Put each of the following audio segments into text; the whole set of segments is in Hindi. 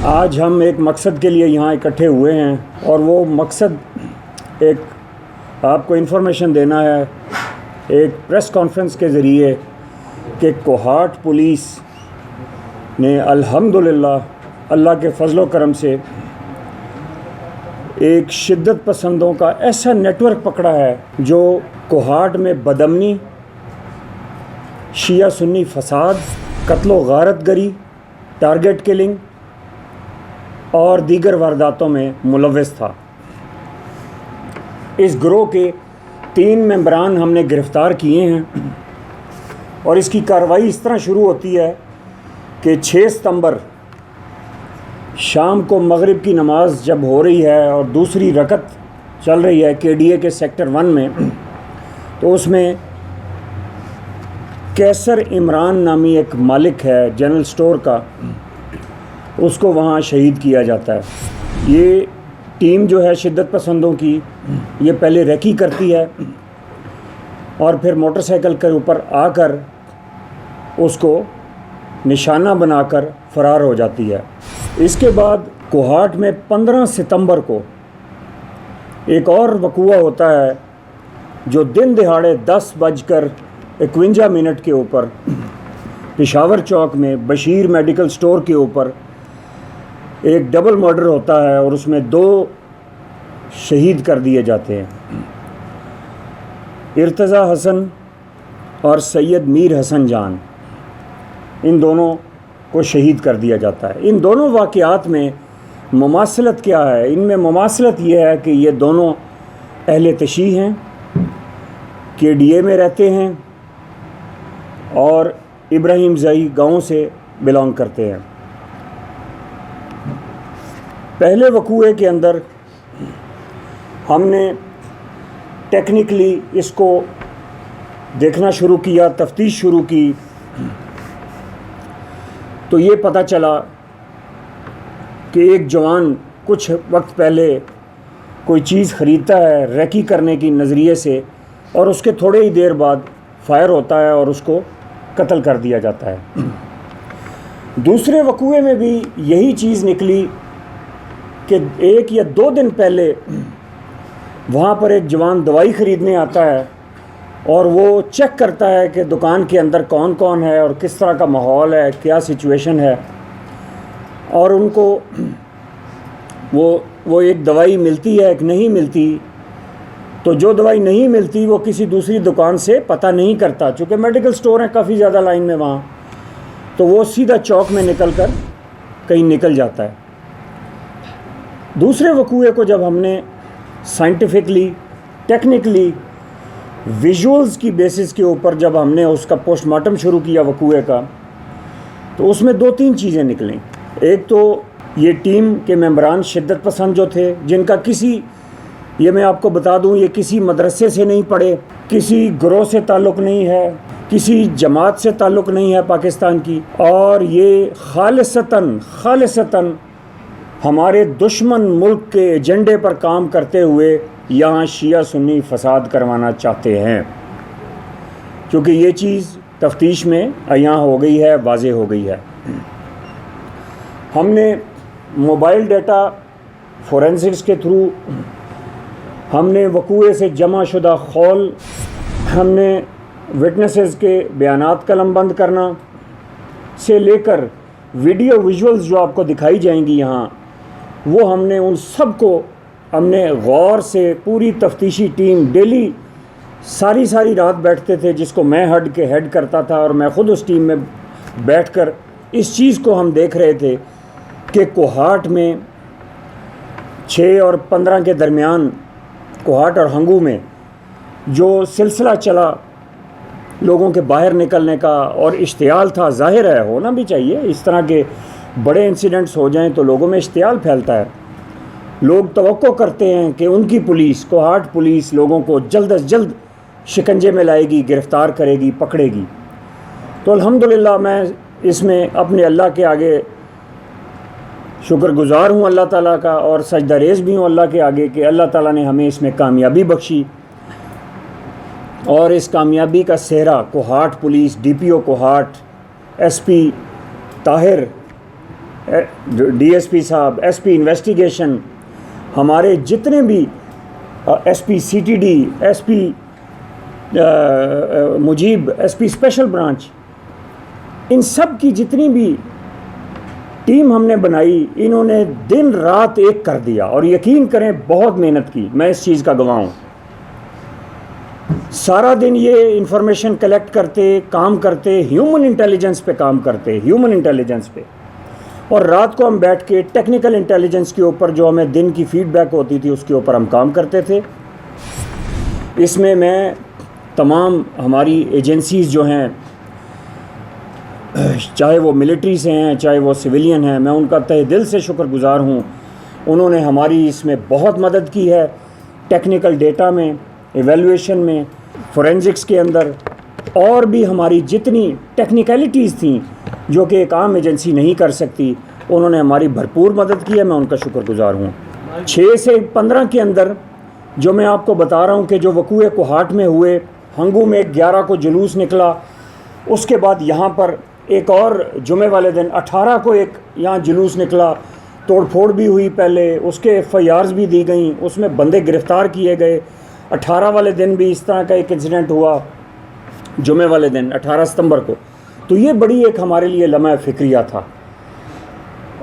आज हम एक मकसद के लिए यहाँ इकट्ठे हुए हैं और वो मकसद एक आपको इन्फॉर्मेशन देना है एक प्रेस कॉन्फ्रेंस के ज़रिए कि कोहाट पुलिस ने अल्हम्दुलिल्लाह अल्लाह के फजलो करम से एक शिद्दत पसंदों का ऐसा नेटवर्क पकड़ा है जो कोहाट में बदअमनी, शिया सुन्नी फसाद, कत्लो गारतगरी, टारगेट किलिंग और दीगर वारदातों में मुलव्वस था। इस गिरोह के 3 मेंबरान हमने गिरफ़्तार किए हैं और इसकी कार्रवाई इस तरह शुरू होती है कि 6 सितंबर शाम को मगरिब की नमाज जब हो रही है और दूसरी रकत चल रही है KDA के सेक्टर 1 में, तो उसमें कैसर इमरान नामी एक मालिक है जनरल स्टोर का, उसको वहाँ शहीद किया जाता है। ये टीम जो है शिद्दत पसंदों की, ये पहले रेकी करती है और फिर मोटरसाइकिल के ऊपर आकर उसको निशाना बनाकर फ़रार हो जाती है। इसके बाद कोहाट में 15 सितंबर को एक और वक़ूआ होता है जो दिन दिहाड़े 10:51 के ऊपर पेशावर चौक में बशीर मेडिकल स्टोर के ऊपर एक डबल मर्डर होता है और उसमें 2 शहीद कर दिए जाते हैं। इर्तज़ा हसन और सैयद मीर हसन जान, इन दोनों को शहीद कर दिया जाता है। इन दोनों वाक़यात में मुमासलत क्या है? इनमें मुमासलत ये है कि ये दोनों अहले तशी हैं, KDA में रहते हैं और इब्राहिम ज़ई गाँव से बिलोंग करते हैं। पहले वक़ूए के अंदर हमने टेक्निकली इसको देखना शुरू किया, तफ्तीश शुरू की, तो ये पता चला कि एक जवान कुछ वक्त पहले कोई चीज़ ख़रीदता है रेकी करने की नज़रिए से और उसके थोड़े ही देर बाद फायर होता है और उसको कत्ल कर दिया जाता है। दूसरे वक़ूए में भी यही चीज़ निकली कि 1 या 2 दिन पहले वहाँ पर एक जवान दवाई ख़रीदने आता है और वो चेक करता है कि दुकान के अंदर कौन कौन है और किस तरह का माहौल है, क्या सिचुएशन है, और उनको वो एक दवाई मिलती है, एक नहीं मिलती। तो जो दवाई नहीं मिलती वो किसी दूसरी दुकान से पता नहीं करता, चूँकि मेडिकल स्टोर है काफ़ी ज़्यादा लाइन में वहाँ, तो वो सीधा चौक में निकल कर कहीं निकल जाता है। दूसरे वक़ूए को जब हमने साइंटिफिकली, टेक्निकली, विजुअल्स की बेसिस के ऊपर जब हमने उसका पोस्टमार्टम शुरू किया वक़ूए का, तो उसमें 2-3 चीज़ें निकलीं। एक तो ये टीम के मेंबरान शिद्दत पसंद जो थे, जिनका ये मैं आपको बता दूं, ये किसी मदरसे से नहीं पढ़े, किसी गिरोह से ताल्लुक़ नहीं है, किसी जमात से ताल्लुक़ नहीं है पाकिस्तान की, और ये खालिसतन हमारे दुश्मन मुल्क के एजेंडे पर काम करते हुए यहाँ शिया सुन्नी फसाद करवाना चाहते हैं। क्योंकि ये चीज़ तफ्तीश में अयां हो गई है, वाज़ेह हो गई है। हमने मोबाइल डाटा फोरेंसिक्स के थ्रू, हमने वक़ूए से जमा शुदा खौल, हमने विटनेसेस के बयानात कलमबंद करना से लेकर वीडियो विजुअल्स जो आपको दिखाई जाएंगी यहाँ, वो हमने उन सब को हमने गौर से, पूरी तफ्तीशी टीम डेली सारी रात बैठते थे, जिसको मैं हेड करता था और मैं ख़ुद उस टीम में बैठकर इस चीज़ को हम देख रहे थे कि कोहाट में 6 और 15 के दरमियान, कोहाट और हंगू में जो सिलसिला चला लोगों के बाहर निकलने का और इश्तियाल था, ज़ाहिर है होना भी चाहिए, इस तरह के बड़े इंसिडेंट्स हो जाएं तो लोगों में इश्तियाल फैलता है। लोग तवक्को करते हैं कि उनकी पुलिस, कोहाट पुलिस, लोगों को जल्द अज जल्द शिकंजे में लाएगी, गिरफ़्तार करेगी, पकड़ेगी। तो अल्हम्दुलिल्लाह मैं इसमें अपने अल्लाह के आगे शुक्रगुज़ार हूँ अल्लाह ताला का, और सजदारेज़ भी हूँ अल्लाह के आगे कि अल्लाह ताला ने हमें इसमें कामयाबी बख्शी। और इस कामयाबी का सेहरा Kohat police, DPO Kohat, SP Tahir DSP साहब, एसपी इन्वेस्टिगेशन, हमारे जितने भी SP CTD, SP Mujeeb, SP special branch, इन सब की जितनी भी टीम हमने बनाई, इन्होंने दिन रात एक कर दिया और यकीन करें बहुत मेहनत की, मैं इस चीज़ का गवाह हूँ। सारा दिन ये इंफॉर्मेशन कलेक्ट करते, काम करते, ह्यूमन इंटेलिजेंस पे काम करते, ह्यूमन इंटेलिजेंस पे, और रात को हम बैठ के टेक्निकल इंटेलिजेंस के ऊपर जो हमें दिन की फीडबैक होती थी उसके ऊपर हम काम करते थे। इसमें मैं तमाम हमारी एजेंसीज़ जो हैं, चाहे वो मिलिट्री से हैं, चाहे वो सिविलियन हैं, मैं उनका तहे दिल से शुक्रगुज़ार हूँ। उन्होंने हमारी इसमें बहुत मदद की है, टेक्निकल डेटा में, एवेल्युएशन में, फोरेंसिक्स के अंदर, और भी हमारी जितनी टेक्निकलिटीज़ थी जो कि एक आम एजेंसी नहीं कर सकती, उन्होंने हमारी भरपूर मदद की है, मैं उनका शुक्रगुज़ार हूँ। 6 से 15 के अंदर जो मैं आपको बता रहा हूँ कि जो वकूए कोहाट में हुए, हंगू में 11 को जुलूस निकला, उसके बाद यहाँ पर एक और जुमे वाले दिन 18 को एक यहाँ जुलूस निकला, तोड़फोड़ भी हुई, पहले उसके FIRs भी दी गई, उसमें बंदे गिरफ़्तार किए गए। 18 वाले दिन भी इस तरह का एक इंसिडेंट हुआ, जुमे वाले दिन 18 सितंबर को। तो ये बड़ी एक हमारे लिए लम्हा फ़िक्रिया था।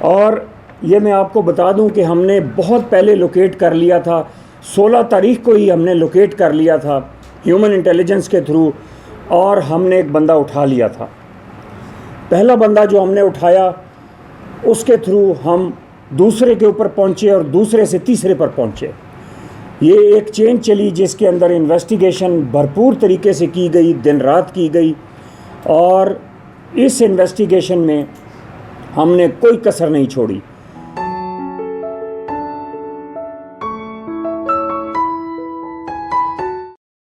और ये मैं आपको बता दूं कि हमने बहुत पहले लोकेट कर लिया था, 16 तारीख को ही हमने लोकेट कर लिया था ह्यूमन इंटेलिजेंस के थ्रू, और हमने एक बंदा उठा लिया था। पहला बंदा जो हमने उठाया उसके थ्रू हम दूसरे के ऊपर पहुँचे और दूसरे से तीसरे पर पहुँचे। ये एक चेन चली जिसके अंदर इन्वेस्टिगेशन भरपूर तरीके से की गई, दिन रात की गई, और इस इन्वेस्टिगेशन में हमने कोई कसर नहीं छोड़ी।